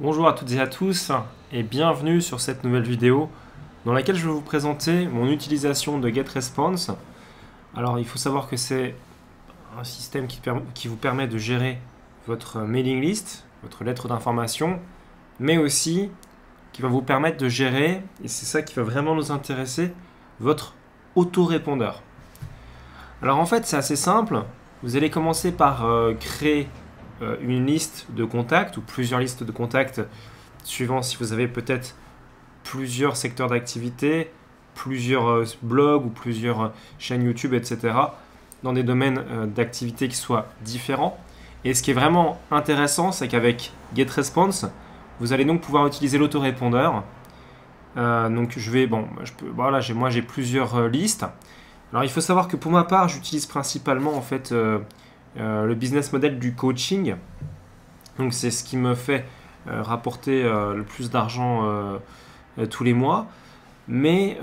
Bonjour à toutes et à tous et bienvenue sur cette nouvelle vidéo dans laquelle je vais vous présenter mon utilisation de GetResponse. Alors il faut savoir que c'est un système qui vous permet de gérer votre mailing list, votre lettre d'information, mais aussi qui va vous permettre de gérer, et c'est ça qui va vraiment nous intéresser, votre autorépondeur. Alors en fait c'est assez simple, vous allez commencer par créer une liste de contacts ou plusieurs listes de contacts suivant si vous avez peut-être plusieurs secteurs d'activité, plusieurs blogs ou plusieurs chaînes YouTube, etc. dans des domaines d'activité qui soient différents. Et ce qui est vraiment intéressant, c'est qu'avec GetResponse, vous allez donc pouvoir utiliser l'autorépondeur. Donc voilà, moi j'ai plusieurs listes. Alors il faut savoir que pour ma part, j'utilise principalement en fait le business model du coaching. Donc c'est ce qui me fait rapporter le plus d'argent tous les mois. Mais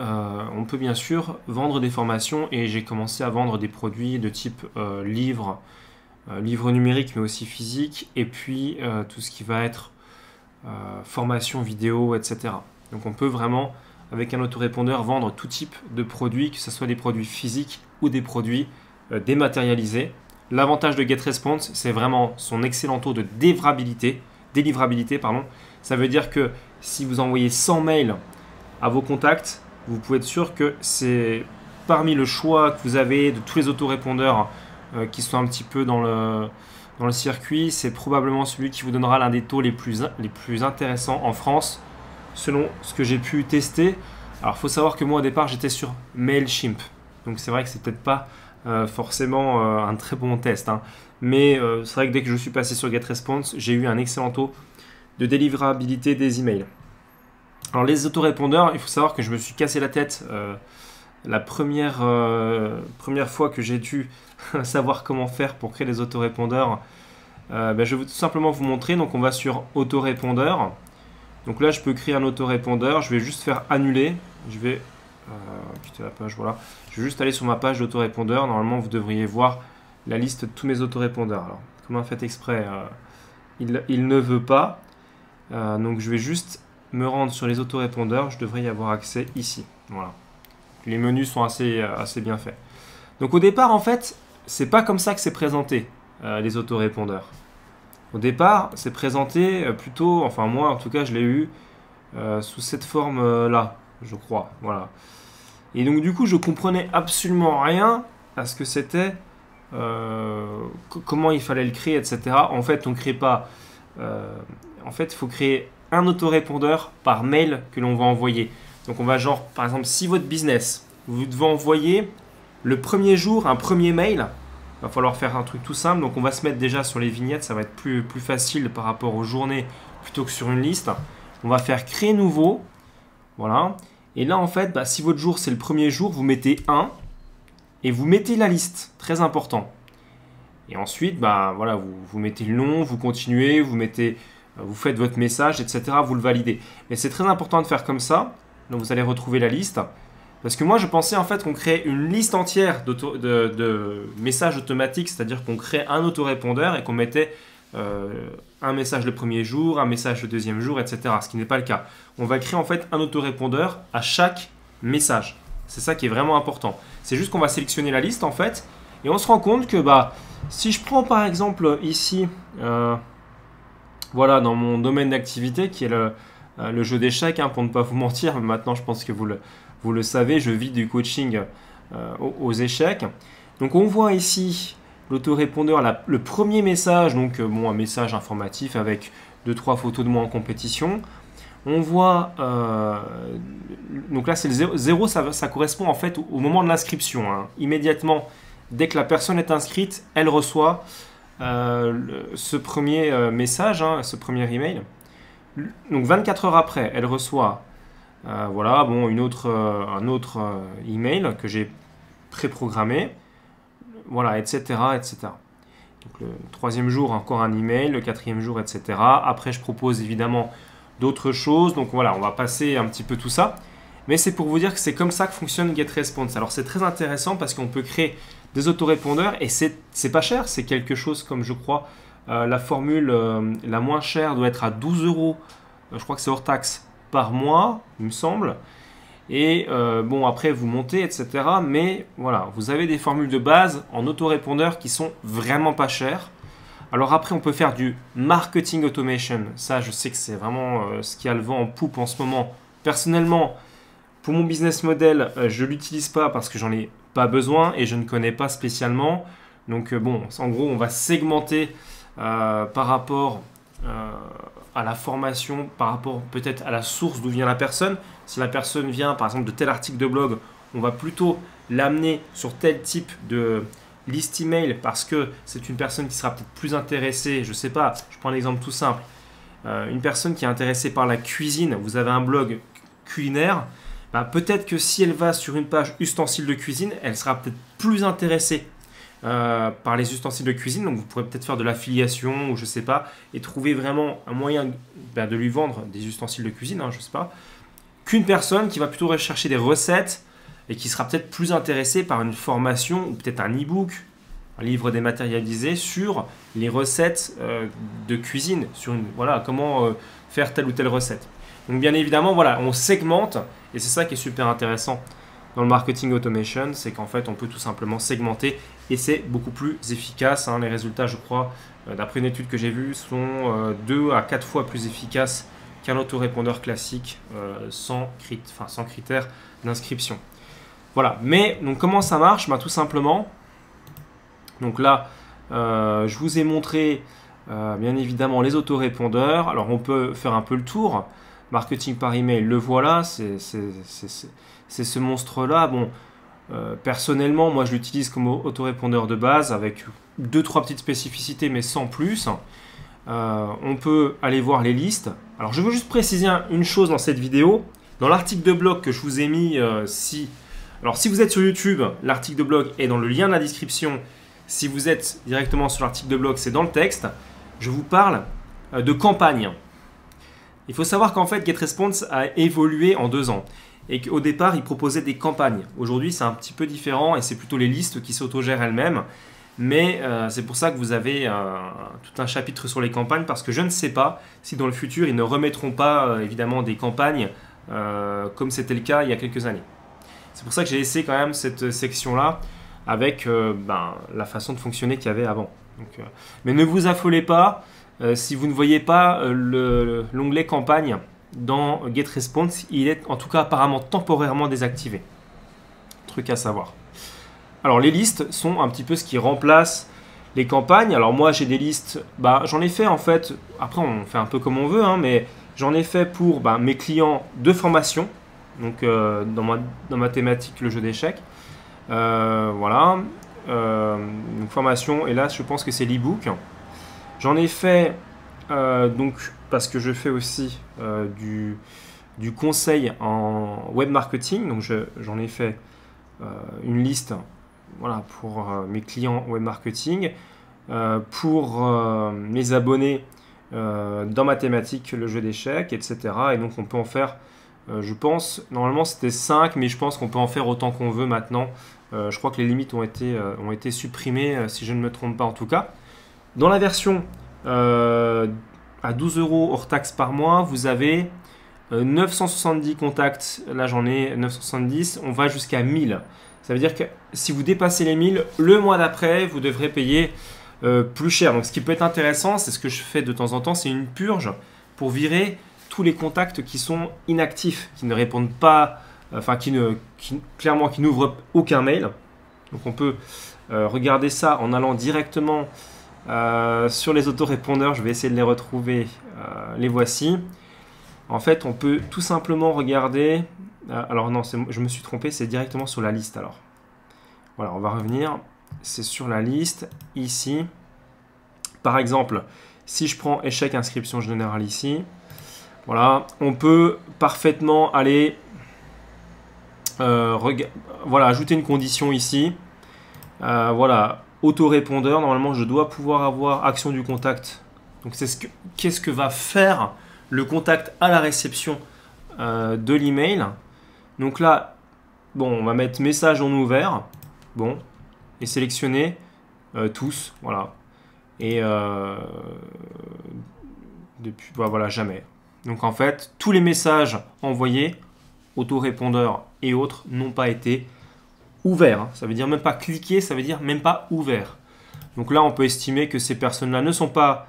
on peut bien sûr vendre des formations et j'ai commencé à vendre des produits de type livres numériques mais aussi physiques et puis tout ce qui va être formation vidéo, etc. Donc on peut vraiment avec un autorépondeur vendre tout type de produits, que ce soit des produits physiques ou des produits dématérialisés. L'avantage de GetResponse, c'est vraiment son excellent taux de délivrabilité. Ça veut dire que si vous envoyez 100 mails à vos contacts, vous pouvez être sûr que c'est parmi le choix que vous avez de tous les autorépondeurs qui sont un petit peu dans le circuit, c'est probablement celui qui vous donnera l'un des taux les plus intéressants en France, selon ce que j'ai pu tester. Alors il faut savoir que moi au départ j'étais sur Mailchimp, donc c'est vrai que c'est peut-être pas forcément un très bon test, hein. Mais c'est vrai que dès que je suis passé sur GetResponse, j'ai eu un excellent taux de délivrabilité des emails. Alors les autorépondeurs, il faut savoir que je me suis cassé la tête la première fois que j'ai dû savoir comment faire pour créer les autorépondeurs. Je vais tout simplement vous montrer. Donc on va sur autorépondeur. Donc là je peux créer un autorépondeur, je vais juste faire annuler. Je vais quitter la page, voilà. Je vais juste aller sur ma page d'autorépondeur. Normalement, vous devriez voir la liste de tous mes autorépondeurs. Alors, comme un fait exprès, il ne veut pas. Donc, je vais juste me rendre sur les autorépondeurs. Je devrais y avoir accès ici. Voilà. Les menus sont assez bien faits. Donc, au départ, en fait, c'est pas comme ça que c'est présenté, les autorépondeurs. Au départ, c'est présenté plutôt, enfin moi, en tout cas, je l'ai eu sous cette forme-là, je crois. Voilà. Et donc du coup, je comprenais absolument rien à ce que c'était, comment il fallait le créer, etc. En fait, on crée pas. En fait, il faut créer un autorépondeur par mail que l'on va envoyer. Donc on va genre, par exemple, si votre business, vous devez envoyer le premier jour un premier mail, il va falloir faire un truc tout simple. Donc on va se mettre déjà sur les vignettes, ça va être plus facile par rapport aux journées plutôt que sur une liste. On va faire créer nouveau. Voilà. Et là, en fait, si votre jour, c'est le premier jour, vous mettez 1 et vous mettez la liste. Très important. Et ensuite, voilà, vous mettez le nom, vous continuez, vous faites votre message, etc. Vous le validez. Mais c'est très important de faire comme ça. Donc, vous allez retrouver la liste. Parce que moi, je pensais en fait qu'on créait une liste entière de messages automatiques, c'est-à-dire qu'on crée un autorépondeur et qu'on mettait un message le premier jour, un message le deuxième jour, etc. Ce qui n'est pas le cas. On va créer en fait un autorépondeur à chaque message. C'est ça qui est vraiment important. C'est juste qu'on va sélectionner la liste en fait et on se rend compte que si je prends par exemple ici, voilà, dans mon domaine d'activité qui est le jeu d'échecs, hein, pour ne pas vous mentir, mais maintenant je pense que vous le savez, je vis du coaching aux échecs. Donc on voit ici l'autorépondeur, le premier message, donc un message informatif avec 2-3 photos de moi en compétition. On voit, donc là c'est le 0, ça correspond en fait au moment de l'inscription, hein. Immédiatement, dès que la personne est inscrite, elle reçoit ce premier message, hein, ce premier email. Donc 24 heures après, elle reçoit voilà, un autre email que j'ai préprogrammé. Voilà, etc., etc. Donc le troisième jour, encore un email, le quatrième jour, etc. Après, je propose évidemment d'autres choses. Donc voilà, on va passer un petit peu tout ça. Mais c'est pour vous dire que c'est comme ça que fonctionne GetResponse. Alors c'est très intéressant parce qu'on peut créer des autorépondeurs et c'est pas cher. C'est quelque chose comme, je crois, La formule la moins chère doit être à 12 euros, je crois que c'est hors taxe, par mois, il me semble. Et bon, après vous montez, etc. Mais voilà, vous avez des formules de base en autorépondeur qui sont vraiment pas chères. Alors après, on peut faire du marketing automation. Ça, je sais que c'est vraiment ce qui a le vent en poupe en ce moment. Personnellement, pour mon business model, je ne l'utilise pas parce que j'en ai pas besoin et je ne connais pas spécialement. Donc bon, en gros, on va segmenter par rapport à la formation, par rapport peut-être à la source d'où vient la personne. Si la personne vient par exemple de tel article de blog, on va plutôt l'amener sur tel type de liste email parce que c'est une personne qui sera peut-être plus intéressée. Je ne sais pas, je prends un exemple tout simple. Une personne qui est intéressée par la cuisine, vous avez un blog culinaire, bah, peut-être que si elle va sur une page ustensiles de cuisine, elle sera peut-être plus intéressée par les ustensiles de cuisine. Donc vous pourrez peut-être faire de l'affiliation ou je sais pas et trouver vraiment un moyen de lui vendre des ustensiles de cuisine, hein, je sais pas, qu'une personne qui va plutôt rechercher des recettes et qui sera peut-être plus intéressée par une formation ou peut-être un e-book, un livre dématérialisé sur les recettes de cuisine, sur voilà, comment faire telle ou telle recette. Donc bien évidemment, voilà, on segmente et c'est ça qui est super intéressant dans le marketing automation, c'est qu'en fait on peut tout simplement segmenter et c'est beaucoup plus efficace. Hein. Les résultats, je crois, d'après une étude que j'ai vue, sont 2 à 4 fois plus efficaces qu'un autorépondeur classique sans critères d'inscription. Voilà, mais donc comment ça marche? Tout simplement, donc là, je vous ai montré bien évidemment les autorépondeurs. Alors on peut faire un peu le tour. Marketing par email, le voilà, c'est ce monstre-là. Bon, personnellement, moi je l'utilise comme autorépondeur de base avec 2-3 petites spécificités, mais sans plus. On peut aller voir les listes. Alors je veux juste préciser une chose dans cette vidéo. Dans l'article de blog que je vous ai mis, si vous êtes sur YouTube, l'article de blog est dans le lien de la description. Si vous êtes directement sur l'article de blog, c'est dans le texte. Je vous parle de campagne. Il faut savoir qu'en fait, GetResponse a évolué en 2 ans et qu'au départ, il proposait des campagnes. Aujourd'hui, c'est un petit peu différent et c'est plutôt les listes qui s'autogèrent elles-mêmes. Mais c'est pour ça que vous avez tout un chapitre sur les campagnes parce que je ne sais pas si dans le futur, ils ne remettront pas évidemment des campagnes comme c'était le cas il y a quelques années. C'est pour ça que j'ai laissé quand même cette section-là avec la façon de fonctionner qu'il y avait avant. Donc, mais ne vous affolez pas. Si vous ne voyez pas l'onglet campagne dans GetResponse, il est en tout cas apparemment temporairement désactivé. Truc à savoir. Alors les listes sont un petit peu ce qui remplace les campagnes. Alors moi j'ai des listes, j'en ai fait en fait, après on fait un peu comme on veut, hein, mais j'en ai fait pour mes clients de formation, donc dans ma thématique le jeu d'échecs. Voilà, une formation, et là je pense que c'est l'e-book. J'en ai fait donc parce que je fais aussi du conseil en web marketing, donc j'en ai fait une liste voilà, pour mes clients web marketing, pour mes abonnés dans ma thématique le jeu d'échecs, etc. Et donc on peut en faire, je pense, normalement c'était 5, mais je pense qu'on peut en faire autant qu'on veut maintenant. Je crois que les limites ont été supprimées, si je ne me trompe pas en tout cas. Dans la version à 12 € hors taxe par mois, vous avez 970 contacts. Là, j'en ai 970. On va jusqu'à 1000. Ça veut dire que si vous dépassez les 1000, le mois d'après, vous devrez payer plus cher. Donc, ce qui peut être intéressant, c'est ce que je fais de temps en temps, c'est une purge pour virer tous les contacts qui sont inactifs, qui ne répondent pas, clairement, qui n'ouvrent aucun mail. Donc, on peut regarder ça en allant directement sur les autorépondeurs. Je vais essayer de les retrouver. Les voici. En fait, on peut tout simplement regarder. Alors non, je me suis trompé, c'est directement sur la liste. Alors, voilà, on va revenir. C'est sur la liste ici. Par exemple, si je prends échec inscription générale ici, voilà, on peut parfaitement aller voilà, ajouter une condition ici. Voilà, autorépondeur. Normalement, je dois pouvoir avoir action du contact. Donc, qu'est-ce que va faire le contact à la réception de l'email. Donc là, bon, on va mettre message en ouvert. Bon, et sélectionner tous. Voilà. Et depuis, voilà, jamais. Donc en fait, tous les messages envoyés, autorépondeurs et autres, n'ont pas été ouverts. Ça veut dire même pas cliquer, ça veut dire même pas ouvert. Donc là, on peut estimer que ces personnes-là ne sont pas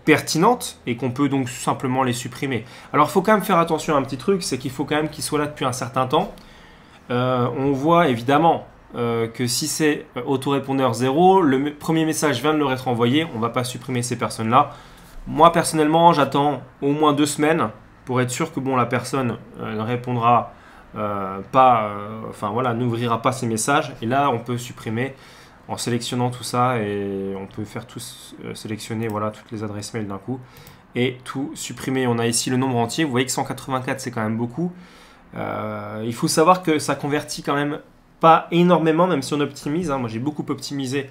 pertinentes et qu'on peut donc simplement les supprimer. Alors, il faut quand même faire attention à un petit truc, c'est qu'il faut quand même qu'ils soient là depuis un certain temps. On voit évidemment que si c'est autorépondeur 0, le premier message vient de leur être envoyé, on ne va pas supprimer ces personnes-là. Moi, personnellement, j'attends au moins 2 semaines pour être sûr que bon, la personne ne répondra pas, enfin voilà, n'ouvrira pas ses messages. Et là, on peut supprimer en sélectionnant tout ça et on peut faire tout sélectionner voilà, toutes les adresses mail d'un coup et tout supprimer. On a ici le nombre entier. Vous voyez que 184, c'est quand même beaucoup. Il faut savoir que ça convertit quand même pas énormément, même si on optimise. Moi, j'ai beaucoup optimisé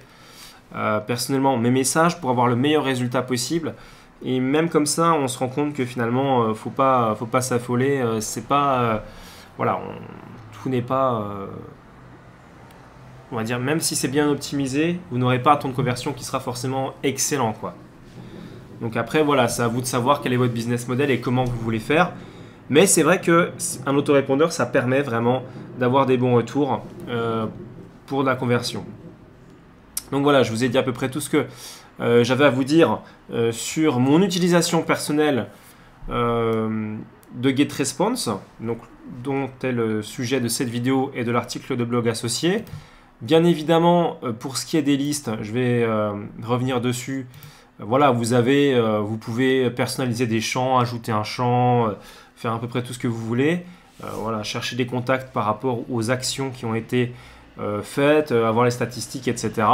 personnellement mes messages pour avoir le meilleur résultat possible. Et même comme ça, on se rend compte que finalement, faut pas s'affoler. C'est pas, voilà, tout n'est pas, on va dire, même si c'est bien optimisé, vous n'aurez pas un taux de conversion qui sera forcément excellent, quoi. Donc après, voilà, c'est à vous de savoir quel est votre business model et comment vous voulez faire. Mais c'est vrai qu'un autorépondeur, ça permet vraiment d'avoir des bons retours pour de la conversion. Donc voilà, je vous ai dit à peu près tout ce que j'avais à vous dire sur mon utilisation personnelle de GetResponse, donc, dont est le sujet de cette vidéo et de l'article de blog associé. Bien évidemment, pour ce qui est des listes, je vais revenir dessus. Voilà, vous pouvez personnaliser des champs, ajouter un champ, faire à peu près tout ce que vous voulez. Voilà, chercher des contacts par rapport aux actions qui ont été faites, avoir les statistiques, etc.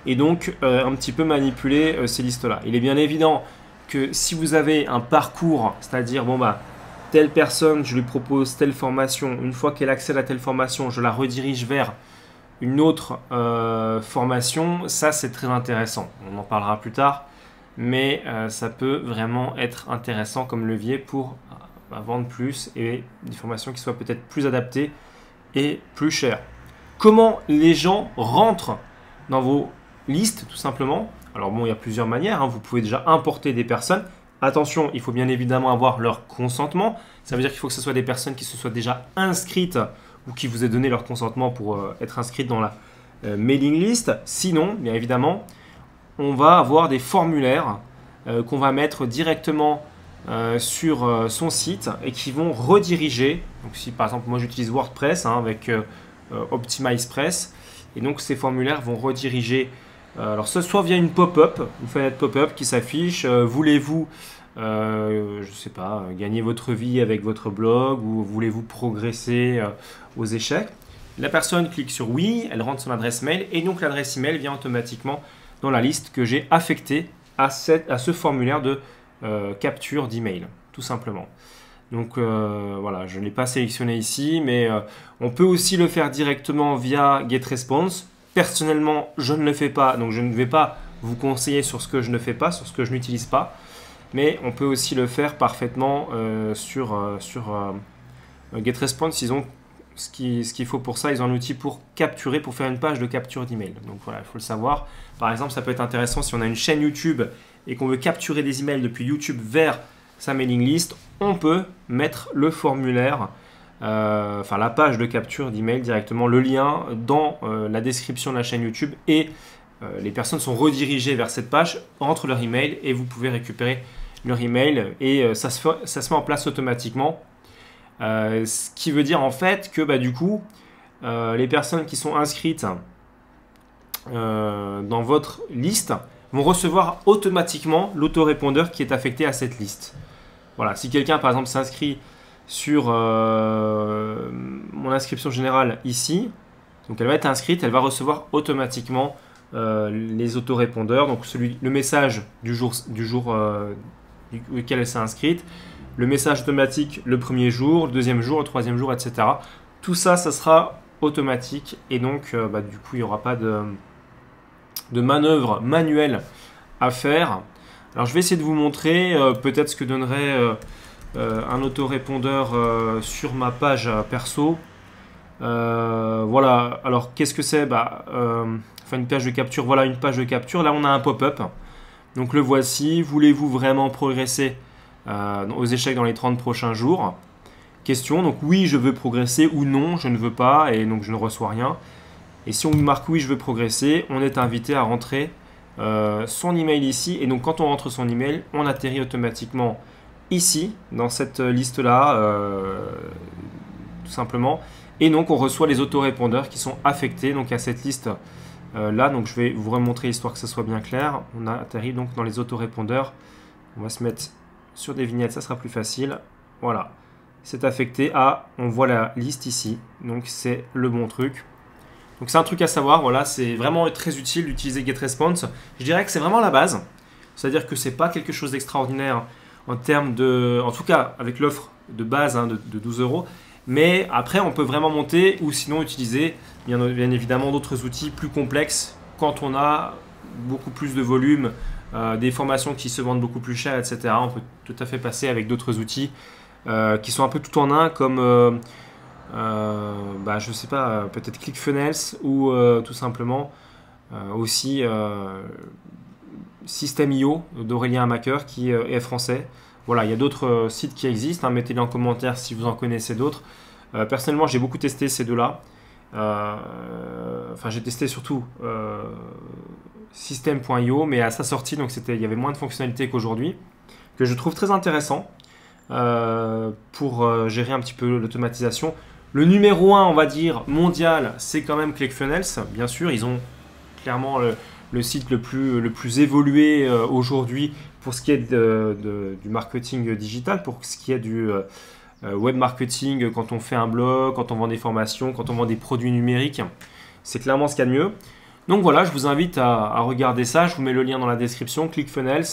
Et donc, un petit peu manipuler ces listes-là. Il est bien évident que si vous avez un parcours, c'est-à-dire, bon bah, telle personne, je lui propose telle formation, une fois qu'elle accède à telle formation, je la redirige vers une autre formation, ça c'est très intéressant. On en parlera plus tard, mais ça peut vraiment être intéressant comme levier pour vendre plus et des formations qui soient peut-être plus adaptées et plus chères. Comment les gens rentrent dans vos listes, tout simplement? Alors bon, il y a plusieurs manières. Vous pouvez déjà importer des personnes. Attention, il faut bien évidemment avoir leur consentement. Ça veut dire qu'il faut que ce soit des personnes qui se soient déjà inscrites ou qui vous aient donné leur consentement pour être inscrites dans la mailing list. Sinon, bien évidemment, on va avoir des formulaires qu'on va mettre directement sur son site et qui vont rediriger. Donc si par exemple moi j'utilise WordPress avec OptimizePress, et donc ces formulaires vont rediriger alors soit via une pop-up, une fenêtre pop-up qui s'affiche, voulez-vous je sais pas, gagner votre vie avec votre blog, ou voulez-vous progresser aux échecs? La personne clique sur oui, elle rentre son adresse mail et donc l'adresse email vient automatiquement dans la liste que j'ai affectée à ce formulaire de capture d'email, tout simplement. Donc voilà, je ne l'ai pas sélectionné ici, mais on peut aussi le faire directement via GetResponse. Personnellement, je ne le fais pas, donc je ne vais pas vous conseiller sur ce que je ne fais pas, sur ce que je n'utilise pas. Mais on peut aussi le faire parfaitement sur GetResponse. Ils ont ce qu'il faut pour ça. Ils ont un outil pour capturer, pour faire une page de capture d'email. Donc voilà, il faut le savoir. Par exemple, ça peut être intéressant si on a une chaîne YouTube et qu'on veut capturer des emails depuis YouTube vers sa mailing list. On peut mettre le formulaire, enfin la page de capture d'email directement, le lien dans la description de la chaîne YouTube, et les personnes sont redirigées vers cette page, rentrent leur email et vous pouvez récupérer leur email et ça se met en place automatiquement. Ce qui veut dire en fait que du coup, les personnes qui sont inscrites dans votre liste vont recevoir automatiquement l'autorépondeur qui est affecté à cette liste. Voilà, si quelqu'un par exemple s'inscrit sur mon inscription générale ici, donc elle va être inscrite, elle va recevoir automatiquement les autorépondeurs, donc le message du jour duquel elle s'est inscrite, le message automatique le premier jour, le deuxième jour, le troisième jour, etc. Tout ça, ça sera automatique et donc du coup il n'y aura pas de manœuvre manuelle à faire. Alors je vais essayer de vous montrer peut-être ce que donnerait un autorépondeur sur ma page perso. Voilà, alors qu'est-ce que c'est? enfin une page de capture, voilà une page de capture. Là, on a un pop-up. Donc le voici. Voulez-vous vraiment progresser aux échecs dans les 30 prochains jours? Question. Donc oui, je veux progresser ou non, je ne veux pas et donc je ne reçois rien. Et si on marque oui, je veux progresser, on est invité à rentrer son email ici. Et donc quand on rentre son email, on atterrit automatiquement ici, dans cette liste-là, tout simplement. Et donc on reçoit les autorépondeurs qui sont affectés donc à cette liste là. Donc je vais vous remontrer histoire que ce soit bien clair. On a atterri donc dans les autorépondeurs. On va se mettre sur des vignettes, ça sera plus facile. Voilà, c'est affecté à, on voit la liste ici. Donc c'est le bon truc. Donc c'est un truc à savoir, voilà, c'est vraiment très utile d'utiliser GetResponse. Je dirais que c'est vraiment la base. C'est-à-dire que c'est pas quelque chose d'extraordinaire en termes de... En tout cas, avec l'offre de base hein, de 12 €. Mais après, on peut vraiment monter ou sinon utiliser bien évidemment d'autres outils plus complexes quand on a beaucoup plus de volume, des formations qui se vendent beaucoup plus cher, etc. On peut tout à fait passer avec d'autres outils qui sont un peu tout en un comme... je sais pas, peut-être ClickFunnels ou tout simplement aussi System.io d'Aurélien Hamaker qui est français. Voilà, il y a d'autres sites qui existent, hein, mettez-les en commentaire si vous en connaissez d'autres. Personnellement, j'ai beaucoup testé ces deux-là. Enfin, j'ai testé surtout System.io, mais à sa sortie, donc il y avait moins de fonctionnalités qu'aujourd'hui, que je trouve très intéressant pour gérer un petit peu l'automatisation. Le numéro 1, on va dire, mondial, c'est quand même ClickFunnels. Bien sûr, ils ont clairement le site le plus évolué aujourd'hui pour ce qui est du marketing digital, pour ce qui est du web marketing, quand on fait un blog, quand on vend des formations, quand on vend des produits numériques. C'est clairement ce qu'il y a de mieux. Donc voilà, je vous invite à regarder ça. Je vous mets le lien dans la description, ClickFunnels.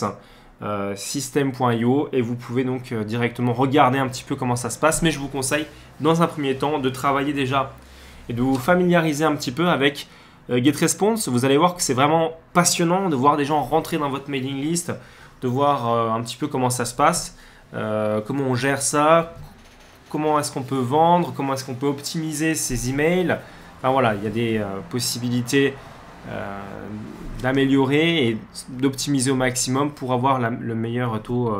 System.io et vous pouvez donc directement regarder un petit peu comment ça se passe, mais je vous conseille dans un premier temps de travailler déjà et de vous familiariser un petit peu avec GetResponse. Vous allez voir que c'est vraiment passionnant de voir des gens rentrer dans votre mailing list, de voir un petit peu comment ça se passe, comment on gère ça, comment est-ce qu'on peut vendre, comment est-ce qu'on peut optimiser ses emails. Enfin voilà, il y a des possibilités d'améliorer et d'optimiser au maximum pour avoir le meilleur taux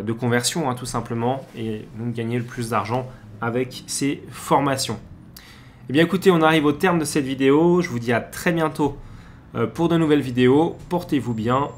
de conversion hein, tout simplement, et donc gagner le plus d'argent avec ces formations. Et bien écoutez, on arrive au terme de cette vidéo. Je vous dis à très bientôt pour de nouvelles vidéos. Portez-vous bien